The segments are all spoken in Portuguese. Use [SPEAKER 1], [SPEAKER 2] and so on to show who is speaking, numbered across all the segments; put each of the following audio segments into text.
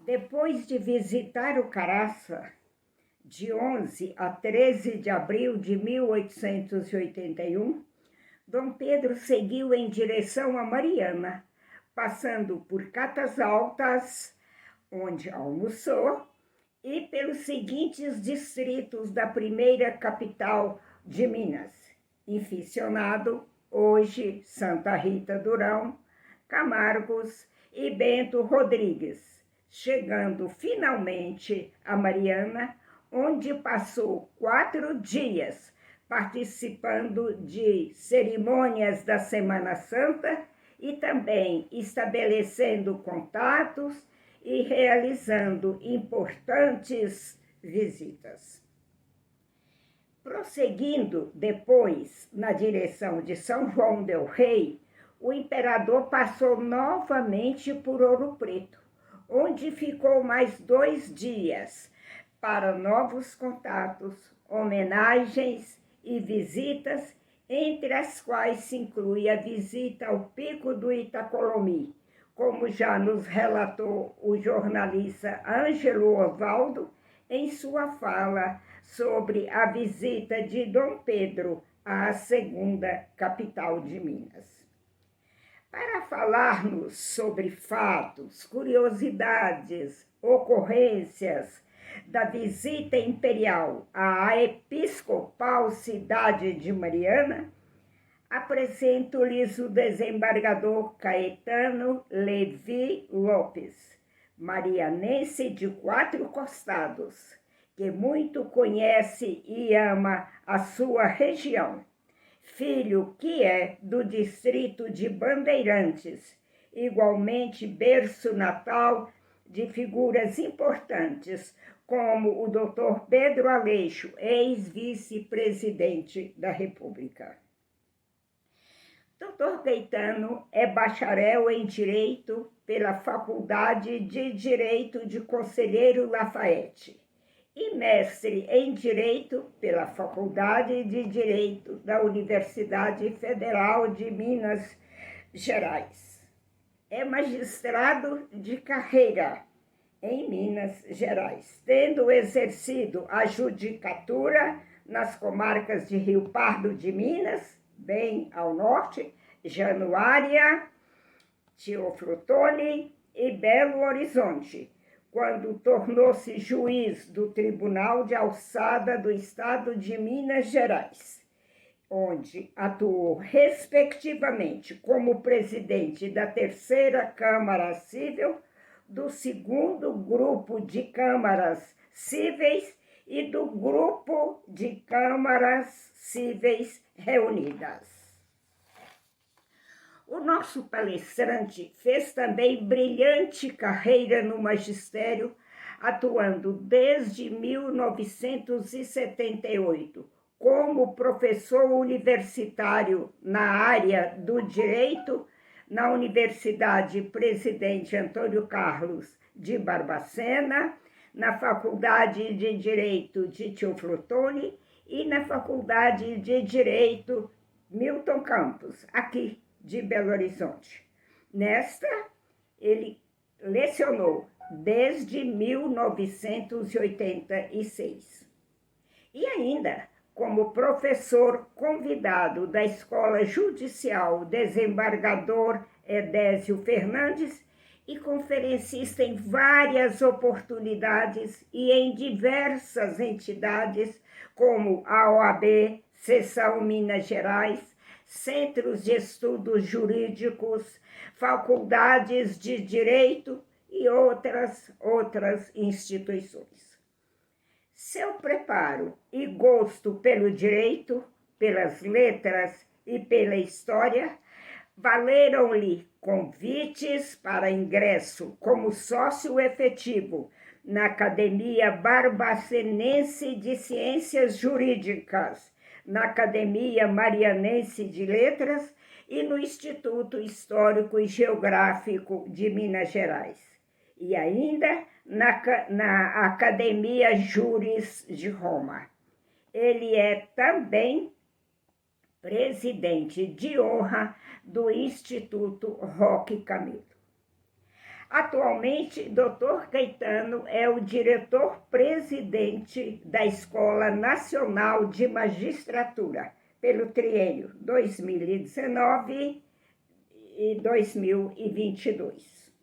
[SPEAKER 1] Depois de visitar o Caraça, de 11 a 13 de abril de 1881, Dom Pedro seguiu em direção a Mariana, passando por Catas Altas, onde almoçou, e pelos seguintes distritos da primeira capital de Minas: Inficionado, hoje Santa Rita Durão, Camargos e Bento Rodrigues, chegando finalmente a Mariana, onde passou 4 dias participando de cerimônias da Semana Santa e também estabelecendo contatos e realizando importantes visitas. Prosseguindo depois na direção de São João del Rei, o imperador passou novamente por Ouro Preto, onde ficou mais 2 dias para novos contatos, homenagens e visitas, entre as quais se inclui a visita ao Pico do Itacolomi, como já nos relatou o jornalista Ângelo Osvaldo em sua fala sobre a visita de Dom Pedro à segunda capital de Minas. Para falarmos sobre fatos, curiosidades, ocorrências da visita imperial à episcopal cidade de Mariana, apresento-lhes o desembargador Caetano Levi Lopes, marianense de 4 Costados, que muito conhece e ama a sua região, filho que é do distrito de Bandeirantes, igualmente berço natal de figuras importantes, como o Dr. Pedro Aleixo, ex-vice-presidente da República. Dr. Caetano é bacharel em Direito pela Faculdade de Direito de Conselheiro Lafayette e mestre em Direito pela Faculdade de Direito da Universidade Federal de Minas Gerais. É magistrado de carreira em Minas Gerais, tendo exercido a judicatura nas comarcas de Rio Pardo de Minas, bem ao norte, Januária, Teoflotone e Belo Horizonte, quando tornou-se juiz do Tribunal de Alçada do Estado de Minas Gerais, onde atuou respectivamente como presidente da Terceira Câmara Civil, do 2º Grupo de Câmaras Cíveis e do Grupo de Câmaras Cíveis Reunidas. O nosso palestrante fez também brilhante carreira no magistério, atuando desde 1978 como professor universitário na área do direito na Universidade Presidente Antônio Carlos de Barbacena, na Faculdade de Direito de Teoflotone e na Faculdade de Direito Milton Campos, aqui de Belo Horizonte. Nesta, ele lecionou desde 1986. E ainda como professor convidado da Escola Judicial Desembargador Edésio Fernandes e conferencista em várias oportunidades e em diversas entidades, como a OAB, Seção Minas Gerais, Centros de Estudos Jurídicos, Faculdades de Direito e outras instituições. Seu preparo e gosto pelo direito, pelas letras e pela história valeram-lhe convites para ingresso como sócio efetivo na Academia Barbacenense de Ciências Jurídicas, na Academia Marianense de Letras e no Instituto Histórico e Geográfico de Minas Gerais. E ainda na Academia Juris de Roma. Ele é também presidente de honra do Instituto Roque Camilo. Atualmente, Dr. Caetano é o diretor-presidente da Escola Nacional de Magistratura, pelo triênio 2019 e 2022.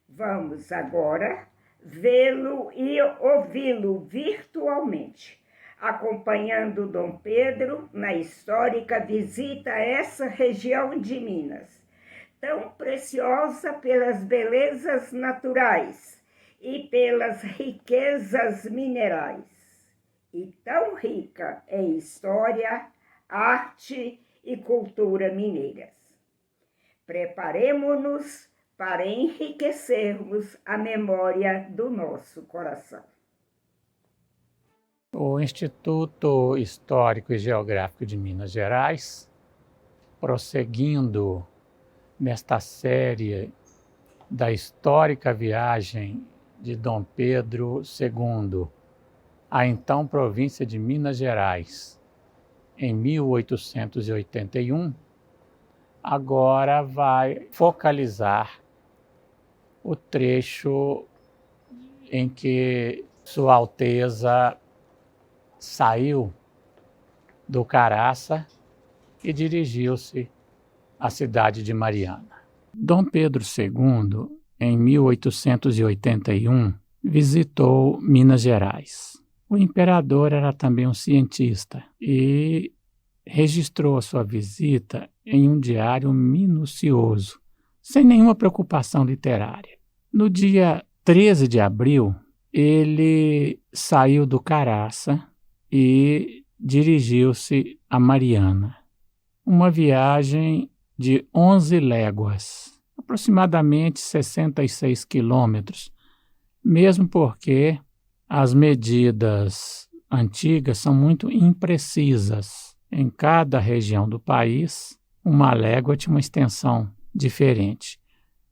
[SPEAKER 1] Vamos agora vê-lo e ouvi-lo virtualmente, acompanhando Dom Pedro na histórica visita a essa região de Minas, tão preciosa pelas belezas naturais e pelas riquezas minerais, e tão rica em história, arte e cultura mineiras. Preparemo-nos para enriquecermos a memória do nosso coração.
[SPEAKER 2] O Instituto Histórico e Geográfico de Minas Gerais, prosseguindo nesta série da histórica viagem de Dom Pedro II à então província de Minas Gerais, em 1881, agora vai focalizar o trecho em que Sua Alteza saiu do Caraça e dirigiu-se à cidade de Mariana. Dom Pedro II, em 1881, visitou Minas Gerais. O imperador era também um cientista e registrou sua visita em um diário minucioso, sem nenhuma preocupação literária. No dia 13 de abril, ele saiu do Caraça e dirigiu-se a Mariana. Uma viagem de 11 léguas, aproximadamente 66 quilômetros, mesmo porque as medidas antigas são muito imprecisas. Em cada região do país, uma légua tinha uma extensão diferente.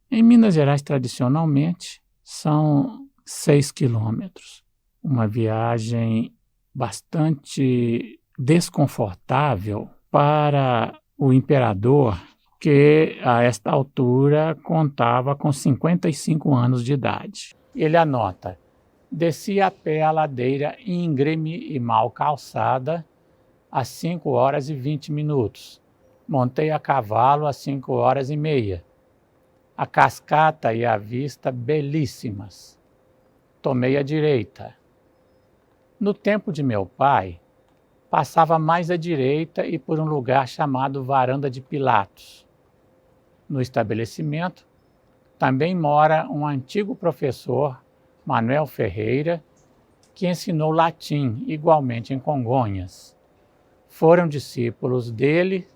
[SPEAKER 2] Em Minas Gerais, tradicionalmente, são 6 quilômetros. Uma viagem bastante desconfortável para o imperador, que a esta altura contava com 55 anos de idade. Ele anota: desci a pé a ladeira íngreme e mal calçada às 5 horas e 20 minutos. Montei a cavalo às 5 horas e meia. A cascata e a vista belíssimas. Tomei a direita. No tempo de meu pai, passava mais à direita e por um lugar chamado Varanda de Pilatos. No estabelecimento também mora um antigo professor, Manuel Ferreira, que ensinou latim igualmente em Congonhas. Foram discípulos dele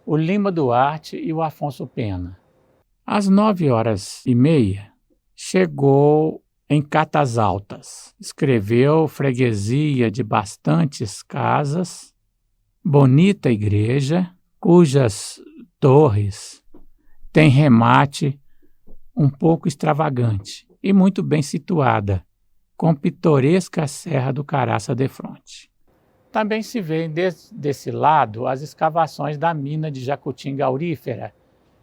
[SPEAKER 2] o Lima Duarte e o Afonso Pena. Às 9h30, chegou em Catas Altas. Escreveu freguesia de bastantes casas, bonita igreja, cujas torres têm remate um pouco extravagante e muito bem situada, com pitoresca Serra do Caraça defronte. Também se vêem desse lado as escavações da mina de Jacutinga aurífera,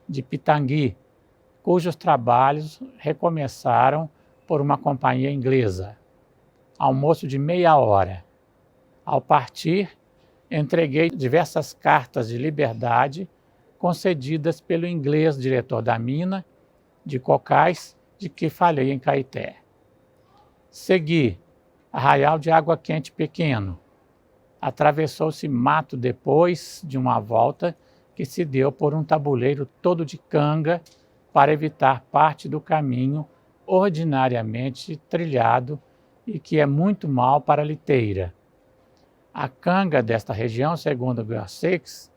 [SPEAKER 2] de Pitangui, cujos trabalhos recomeçaram por uma companhia inglesa. Almoço de meia hora. Ao partir, entreguei diversas cartas de liberdade concedidas pelo inglês diretor da mina, de Cocais, de que falei em Caeté. Segui Arraial de Água Quente Pequeno. Atravessou-se mato depois de uma volta que se deu por um tabuleiro todo de canga para evitar parte do caminho ordinariamente trilhado e que é muito mal para a liteira. A canga desta região, segundo Garcês,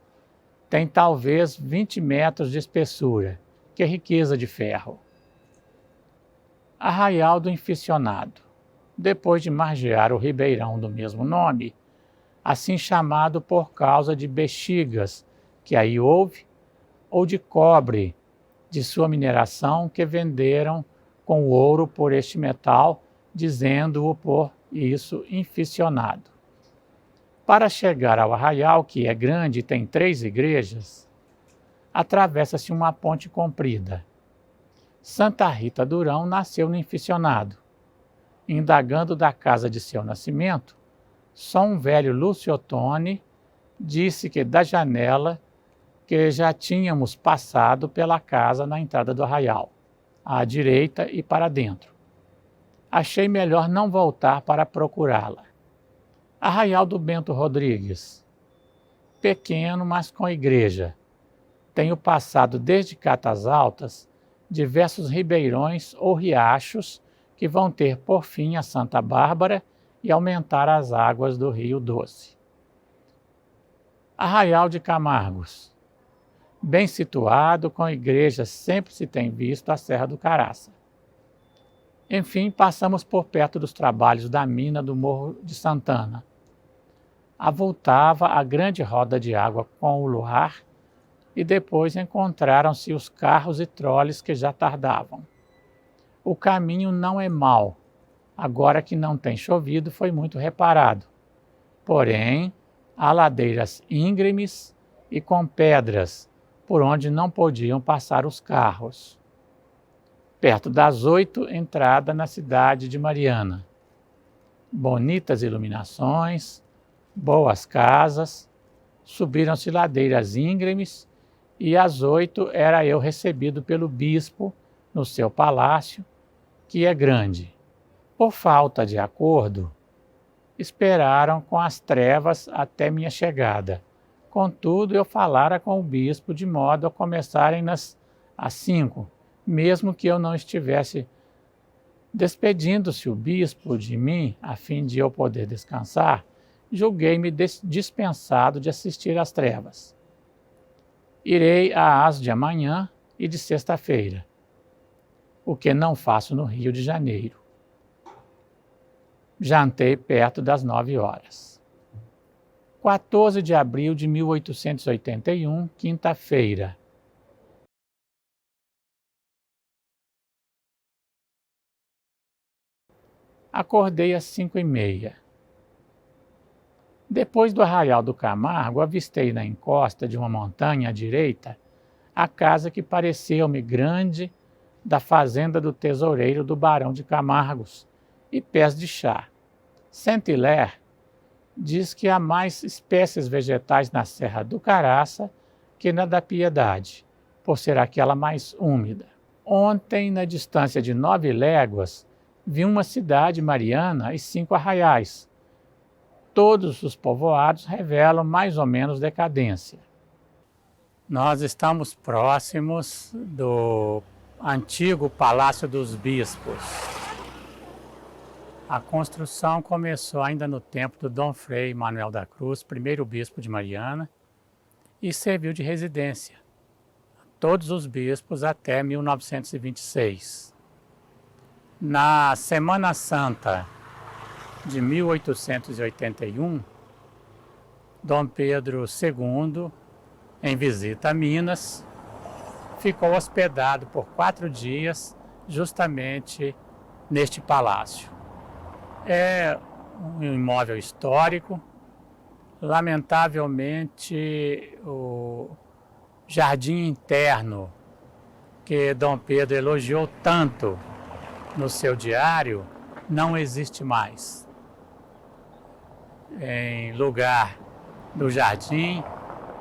[SPEAKER 2] tem talvez 20 metros de espessura, que é riqueza de ferro. Arraial do Inficionado. Depois de margear o ribeirão do mesmo nome, assim chamado por causa de bexigas que aí houve, ou de cobre de sua mineração que venderam com ouro por este metal, dizendo-o por isso inficionado. Para chegar ao arraial, que é grande e tem 3 igrejas, atravessa-se uma ponte comprida. Santa Rita Durão nasceu no inficionado. Indagando da casa de seu nascimento, só um velho Lúcio Ottoni disse que da janela que já tínhamos passado pela casa na entrada do arraial, à direita e para dentro. Achei melhor não voltar para procurá-la. Arraial do Bento Rodrigues. Pequeno, mas com igreja. Tenho passado desde Catas Altas diversos ribeirões ou riachos que vão ter por fim a Santa Bárbara e aumentar as águas do Rio Doce. Arraial de Camargos. Bem situado, com igreja, sempre se tem visto a Serra do Caraça. Enfim, passamos por perto dos trabalhos da mina do Morro de Santana. Avultava a grande roda de água com o luar e depois encontraram-se os carros e troles que já tardavam. O caminho não é mau. Agora que não tem chovido, foi muito reparado. Porém, há ladeiras íngremes e com pedras, por onde não podiam passar os carros. Perto das 8, entrada na cidade de Mariana. Bonitas iluminações, boas casas, subiram-se ladeiras íngremes e às 8 era eu recebido pelo bispo no seu palácio, que é grande. Por falta de acordo, esperaram com as trevas até minha chegada. Contudo, eu falara com o bispo de modo a começarem às 5, mesmo que eu não estivesse. Despedindo-se o bispo de mim, a fim de eu poder descansar, julguei-me dispensado de assistir às trevas. Irei às de amanhã e de sexta-feira, o que não faço no Rio de Janeiro. Jantei perto das 9 horas. 14 de abril de 1881, quinta-feira. Acordei às 5h30. Depois do Arraial do Camargo, avistei na encosta de uma montanha à direita a casa que pareceu-me grande da fazenda do tesoureiro do Barão de Camargos e pés de chá. Saint-Hilaire diz que há mais espécies vegetais na Serra do Caraça que na da Piedade, por ser aquela mais úmida. Ontem, na distância de 9 léguas, vi uma cidade mariana e 5 arraiais. Todos os povoados revelam mais ou menos decadência. Nós estamos próximos do antigo Palácio dos Bispos. A construção começou ainda no tempo do Dom Frei Manuel da Cruz, primeiro bispo de Mariana, e serviu de residência a todos os bispos até 1926. Na Semana Santa de 1881, Dom Pedro II, em visita a Minas, ficou hospedado por 4 dias justamente neste palácio. É um imóvel histórico. Lamentavelmente, o jardim interno que Dom Pedro elogiou tanto no seu diário não existe mais. Em lugar do jardim,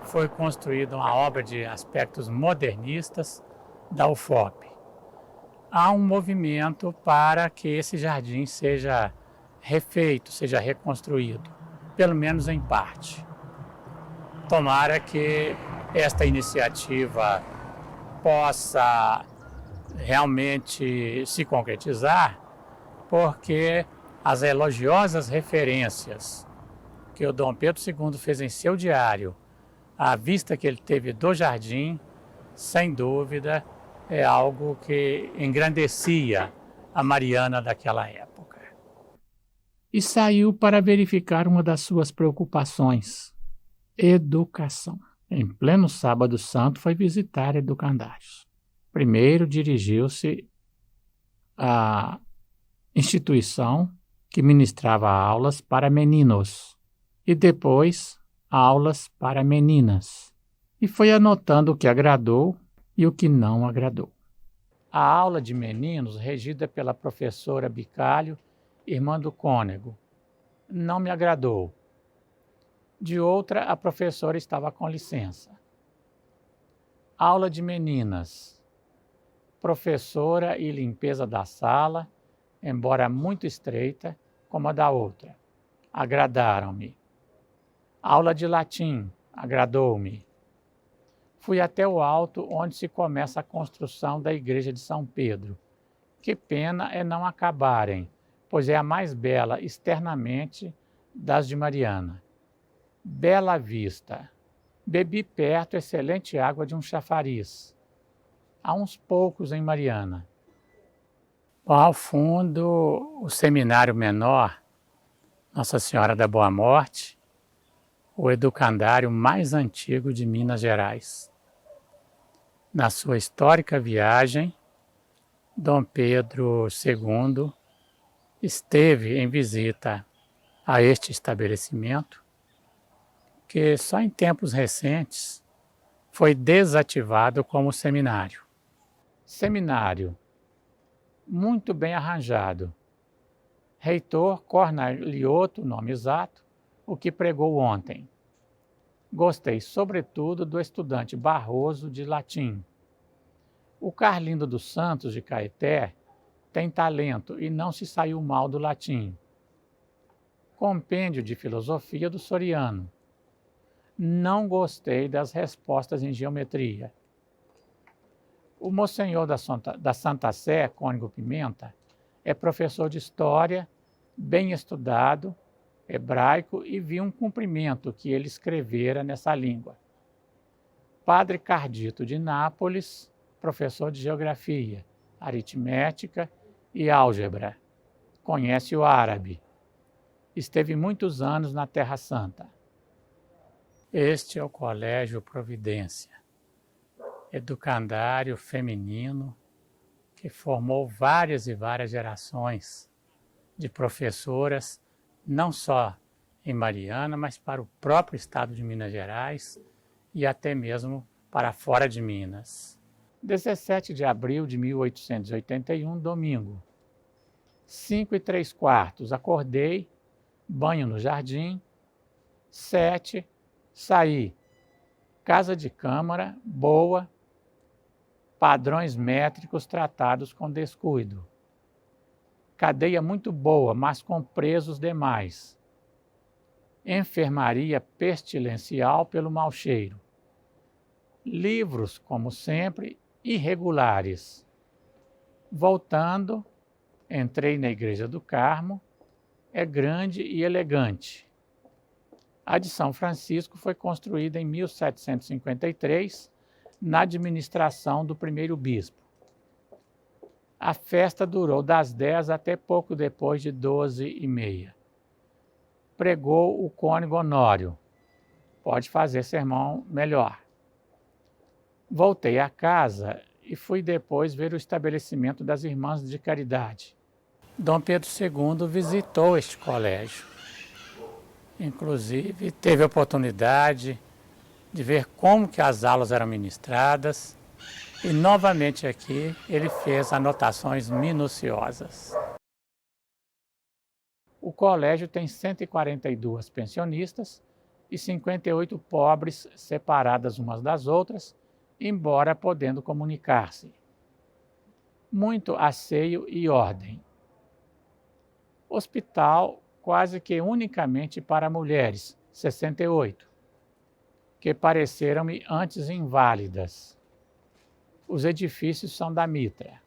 [SPEAKER 2] foi construída uma obra de aspectos modernistas da UFOP. Há um movimento para que esse jardim seja refeito, seja reconstruído, pelo menos em parte. Tomara que esta iniciativa possa realmente se concretizar, porque as elogiosas referências que o Dom Pedro II fez em seu diário, à vista que ele teve do jardim, sem dúvida, é algo que engrandecia a Mariana daquela época. E saiu para verificar uma das suas preocupações: educação. Em pleno Sábado Santo, foi visitar educandários. Primeiro dirigiu-se à instituição que ministrava aulas para meninos e depois aulas para meninas, e foi anotando o que agradou e o que não agradou. A aula de meninos, regida pela professora Bicalho, irmã do cônego, não me agradou. De outra, a professora estava com licença. Aula de meninas, professora e limpeza da sala, embora muito estreita, como a da outra, agradaram-me. Aula de latim, agradou-me. Fui até o alto, onde se começa a construção da igreja de São Pedro. Que pena é não acabarem, pois é a mais bela externamente das de Mariana. Bela vista. Bebi perto excelente água de um chafariz. Há uns poucos em Mariana. Ao fundo, o seminário menor, Nossa Senhora da Boa Morte, o educandário mais antigo de Minas Gerais. Na sua histórica viagem, Dom Pedro II esteve em visita a este estabelecimento, que só em tempos recentes foi desativado como seminário. Seminário muito bem arranjado. Reitor Cornalioto, nome exato, o que pregou ontem. Gostei, sobretudo, do estudante Barroso de latim. O Carlindo dos Santos de Caeté tem talento e não se saiu mal do latim. Compêndio de filosofia do Soriano. Não gostei das respostas em geometria. O Monsenhor da Santa Sé, Cônego Pimenta, é professor de história, bem estudado, hebraico, e vi um cumprimento que ele escrevera nessa língua. Padre Cardito de Nápoles, professor de geografia, aritmética e álgebra. Conhece o árabe. Esteve muitos anos na Terra Santa. Este é o Colégio Providência, educandário feminino que formou várias e várias gerações de professoras, não só em Mariana, mas para o próprio estado de Minas Gerais e até mesmo para fora de Minas. 17 de abril de 1881, domingo. 5h03, acordei, banho no jardim. 7, saí. Casa de câmara, boa, padrões métricos tratados com descuido. Cadeia muito boa, mas com presos demais. Enfermaria pestilencial pelo mau cheiro. Livros, como sempre, irregulares. Voltando, entrei na Igreja do Carmo, é grande e elegante. A de São Francisco foi construída em 1753, na administração do primeiro bispo. A festa durou das 10 até pouco depois de 12h30. Pregou o cônego Honório. Pode fazer sermão melhor. Voltei a casa e fui depois ver o estabelecimento das Irmãs de Caridade. Dom Pedro II visitou este colégio. Inclusive, teve a oportunidade de ver como que as aulas eram ministradas e, novamente aqui, ele fez anotações minuciosas. O colégio tem 142 pensionistas e 58 pobres separadas umas das outras, embora podendo comunicar-se. Muito asseio e ordem. Hospital quase que unicamente para mulheres, 68, que pareceram-me antes inválidas. Os edifícios são da Mitra.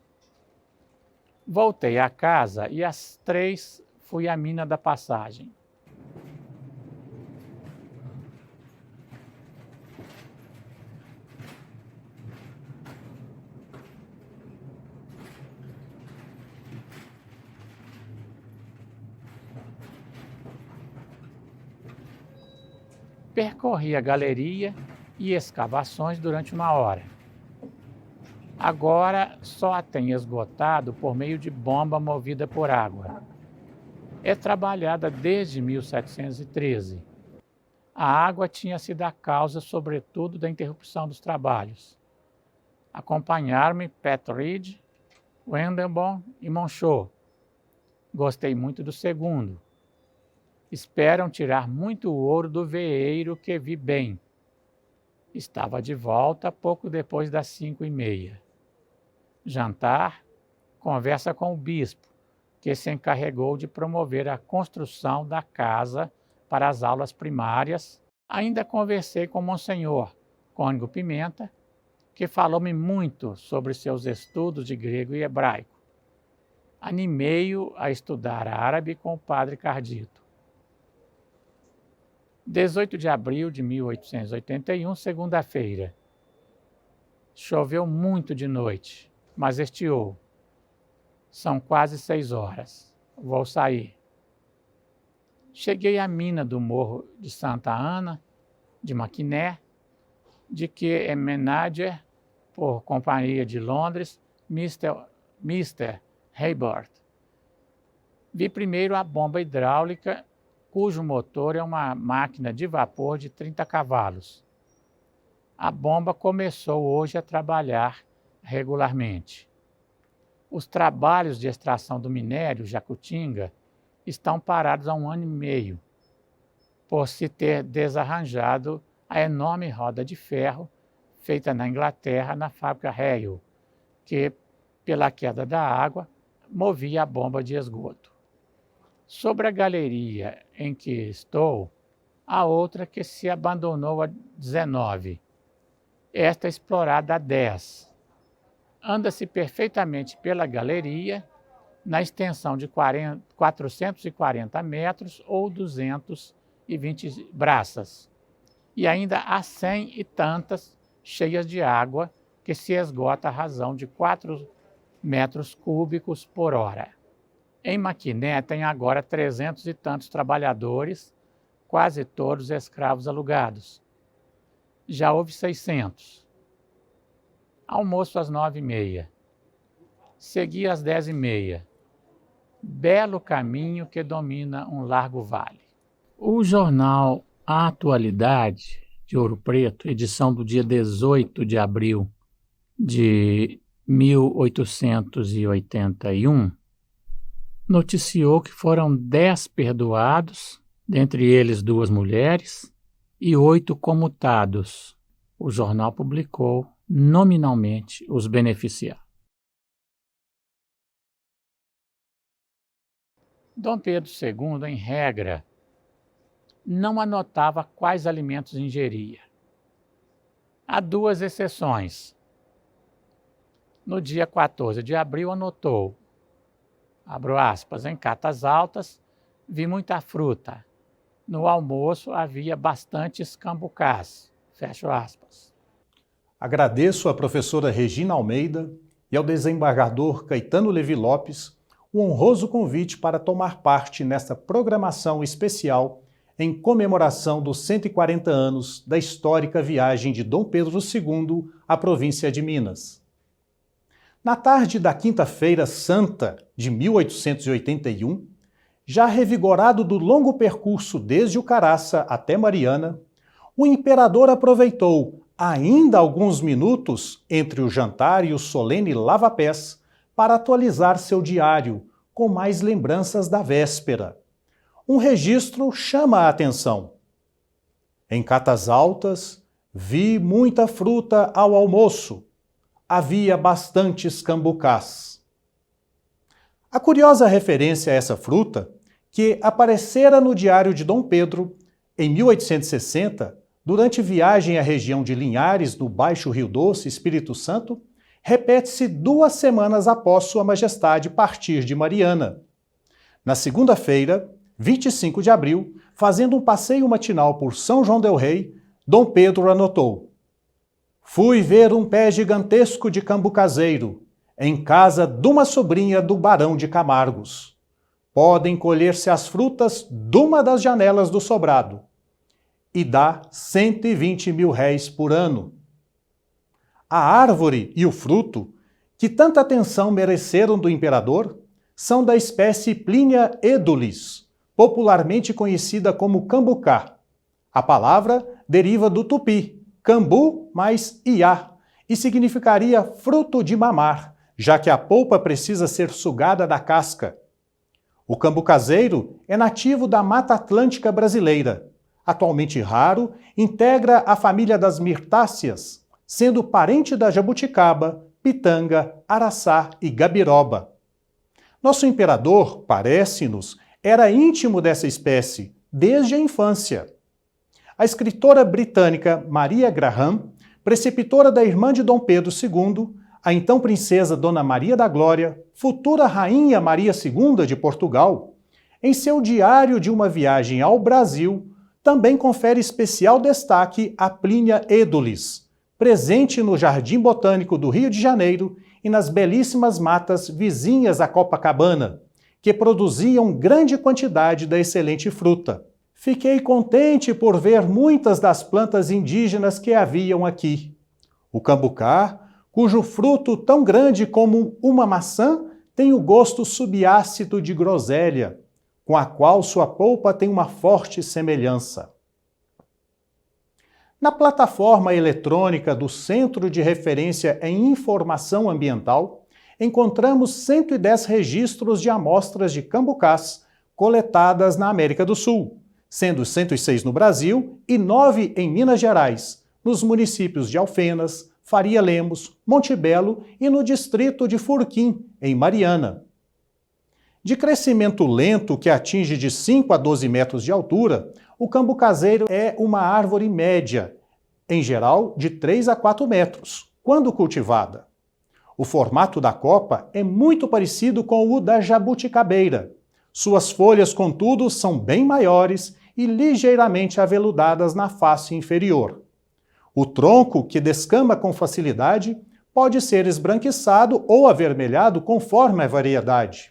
[SPEAKER 2] Voltei à casa e às 3 fui à mina da Passagem. Percorri a galeria e escavações durante 1 hora. Agora só a tem esgotado por meio de bomba movida por água. É trabalhada desde 1713. A água tinha sido a causa, sobretudo, da interrupção dos trabalhos. Acompanharam-me Pat Reed, Wendelbom e Monchot. Gostei muito do segundo. Esperam tirar muito ouro do veeiro que vi bem. Estava de volta pouco depois das 5h30. Jantar, conversa com o bispo, que se encarregou de promover a construção da casa para as aulas primárias. Ainda conversei com Monsenhor Cônigo Pimenta, que falou-me muito sobre seus estudos de grego e hebraico. Animei-o a estudar árabe com o padre Cardito. 18 de abril de 1881, segunda-feira. Choveu muito de noite, mas estiou. São quase 6 horas. Vou sair. Cheguei à mina do Morro de Santa Ana, de Maquiné, de que é manager por companhia de Londres, Mr. Hayward. Vi primeiro a bomba hidráulica, cujo motor é uma máquina de vapor de 30 cavalos. A bomba começou hoje a trabalhar regularmente. Os trabalhos de extração do minério Jacutinga estão parados há 1 ano e meio, por se ter desarranjado a enorme roda de ferro feita na Inglaterra na fábrica Hale, que, pela queda da água, movia a bomba de esgoto. Sobre a galeria em que estou, há outra que se abandonou a 19, esta explorada a 10. Anda-se perfeitamente pela galeria, na extensão de 440 metros ou 220 braças, e ainda há 100 e tantas cheias de água que se esgota à razão de 4 metros cúbicos por hora. Em Maquiné tem agora 300 e tantos trabalhadores, quase todos escravos alugados. Já houve 600. Almoço às 9h30. Segui às 10h30. Belo caminho que domina um largo vale. O jornal A Atualidade, de Ouro Preto, edição do dia 18 de abril de 1881, noticiou que foram 10 perdoados, dentre eles 2 mulheres, e 8 comutados. O jornal publicou nominalmente os beneficiados. Dom Pedro II, em regra, não anotava quais alimentos ingeria. Há 2 exceções. No dia 14 de abril anotou, abro aspas, em Catas Altas, vi muita fruta. No almoço havia bastantes cambucás, fecho aspas.
[SPEAKER 3] Agradeço à professora Regina Almeida e ao desembargador Caetano Levi Lopes o honroso convite para tomar parte nesta programação especial em comemoração dos 140 anos da histórica viagem de Dom Pedro II à província de Minas. Na tarde da Quinta-feira Santa de 1881, já revigorado do longo percurso desde o Caraça até Mariana, o imperador aproveitou ainda alguns minutos entre o jantar e o solene lava-pés para atualizar seu diário com mais lembranças da véspera. Um registro chama a atenção. Em Catas Altas, vi muita fruta ao almoço. Havia bastantes cambucás. A curiosa referência a essa fruta, que aparecera no diário de Dom Pedro em 1860, durante viagem à região de Linhares, no Baixo Rio Doce, Espírito Santo, repete-se 2 semanas após Sua Majestade partir de Mariana. Na segunda-feira, 25 de abril, fazendo um passeio matinal por São João del Rei, Dom Pedro anotou: fui ver um pé gigantesco de cambucazeiro, em casa de uma sobrinha do Barão de Camargos. Podem colher-se as frutas de uma das janelas do sobrado, e dá 120 mil réis por ano. A árvore e o fruto, que tanta atenção mereceram do imperador, são da espécie Plinia edulis, popularmente conhecida como cambucá. A palavra deriva do tupi, cambu mais iá, e significaria fruto de mamar, já que a polpa precisa ser sugada da casca. O cambu caseiro é nativo da Mata Atlântica brasileira. Atualmente raro, integra a família das mirtáceas, sendo parente da jabuticaba, pitanga, araçá e gabiroba. Nosso imperador, parece-nos, era íntimo dessa espécie, desde a infância. A escritora britânica Maria Graham, preceptora da irmã de Dom Pedro II, a então princesa Dona Maria da Glória, futura rainha Maria II de Portugal, em seu diário de uma viagem ao Brasil, também confere especial destaque a Plínia Edulis, presente no Jardim Botânico do Rio de Janeiro e nas belíssimas matas vizinhas a Copacabana, que produziam grande quantidade da excelente fruta. Fiquei contente por ver muitas das plantas indígenas que haviam aqui. O cambucá, cujo fruto tão grande como uma maçã tem o gosto subácido de groselha, com a qual sua polpa tem uma forte semelhança. Na plataforma eletrônica do Centro de Referência em Informação Ambiental, encontramos 110 registros de amostras de cambucás coletadas na América do Sul, sendo 106 no Brasil e 9 em Minas Gerais, nos municípios de Alfenas, Faria Lemos, Monte Belo e no distrito de Furquim, em Mariana. De crescimento lento que atinge de 5 a 12 metros de altura, o cambu caseiro é uma árvore média, em geral de 3 a 4 metros, quando cultivada. O formato da copa é muito parecido com o da jabuticabeira. Suas folhas, contudo, são bem maiores e ligeiramente aveludadas na face inferior. O tronco, que descama com facilidade, pode ser esbranquiçado ou avermelhado conforme a variedade.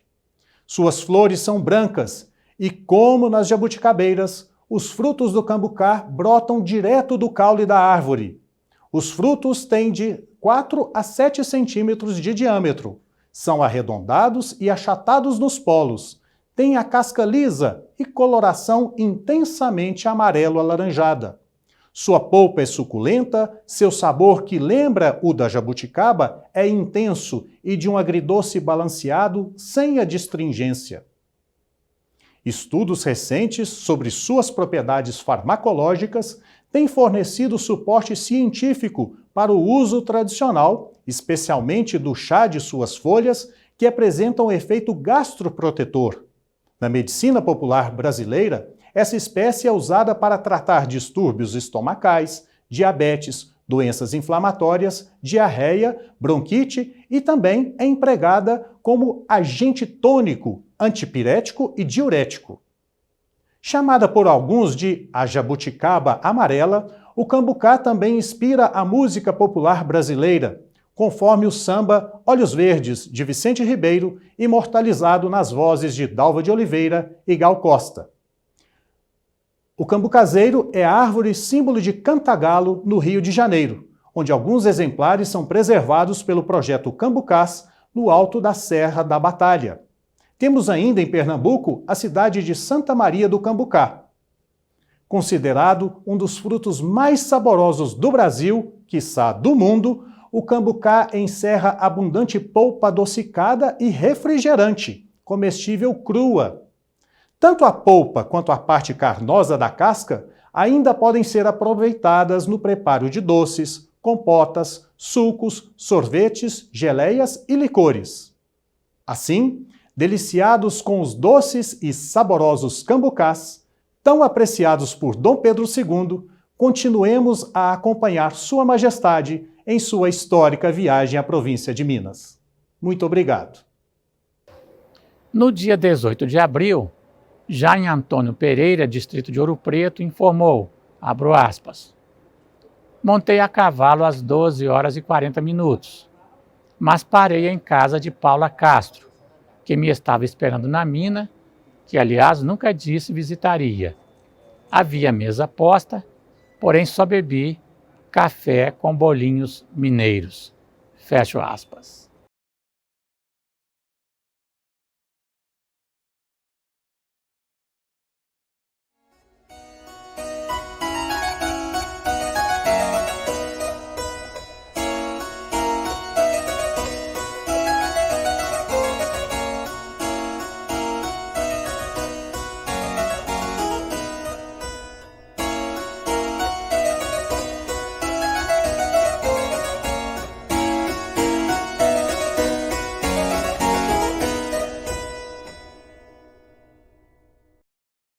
[SPEAKER 3] Suas flores são brancas e, como nas jabuticabeiras, os frutos do cambucá brotam direto do caule da árvore. Os frutos têm de 4 a 7 centímetros de diâmetro, são arredondados e achatados nos polos, têm a casca lisa e coloração intensamente amarelo-alaranjada. Sua polpa é suculenta, seu sabor, que lembra o da jabuticaba, é intenso e de um agridoce balanceado sem adstringência. Estudos recentes sobre suas propriedades farmacológicas têm fornecido suporte científico para o uso tradicional, especialmente do chá de suas folhas, que apresentam efeito gastroprotetor. Na medicina popular brasileira, essa espécie é usada para tratar distúrbios estomacais, diabetes, doenças inflamatórias, diarreia, bronquite e também é empregada como agente tônico, antipirético e diurético. Chamada por alguns de a jabuticaba amarela, o cambucá também inspira a música popular brasileira, conforme o samba Olhos Verdes, de Vicente Ribeiro, imortalizado nas vozes de Dalva de Oliveira e Gal Costa. O cambu caseiro é a árvore símbolo de Cantagalo, no Rio de Janeiro, onde alguns exemplares são preservados pelo projeto Cambucás, no alto da Serra da Batalha. Temos ainda em Pernambuco a cidade de Santa Maria do Cambucá. Considerado um dos frutos mais saborosos do Brasil, quiçá do mundo, o cambucá encerra abundante polpa adocicada e refrigerante, comestível crua. Tanto a polpa quanto a parte carnosa da casca ainda podem ser aproveitadas no preparo de doces, compotas, sucos, sorvetes, geleias e licores. Assim, deliciados com os doces e saborosos cambucás, tão apreciados por Dom Pedro II, continuemos a acompanhar Sua Majestade em sua histórica viagem à província de Minas. Muito obrigado.
[SPEAKER 2] No dia 18 de abril, Jaime Antônio Pereira, distrito de Ouro Preto, informou, abro aspas, montei a cavalo às 12 horas e 40 minutos, mas parei em casa de Paula Castro, que me estava esperando na mina, que aliás nunca disse visitaria. Havia mesa posta, porém só bebi café com bolinhos mineiros. Fecho aspas.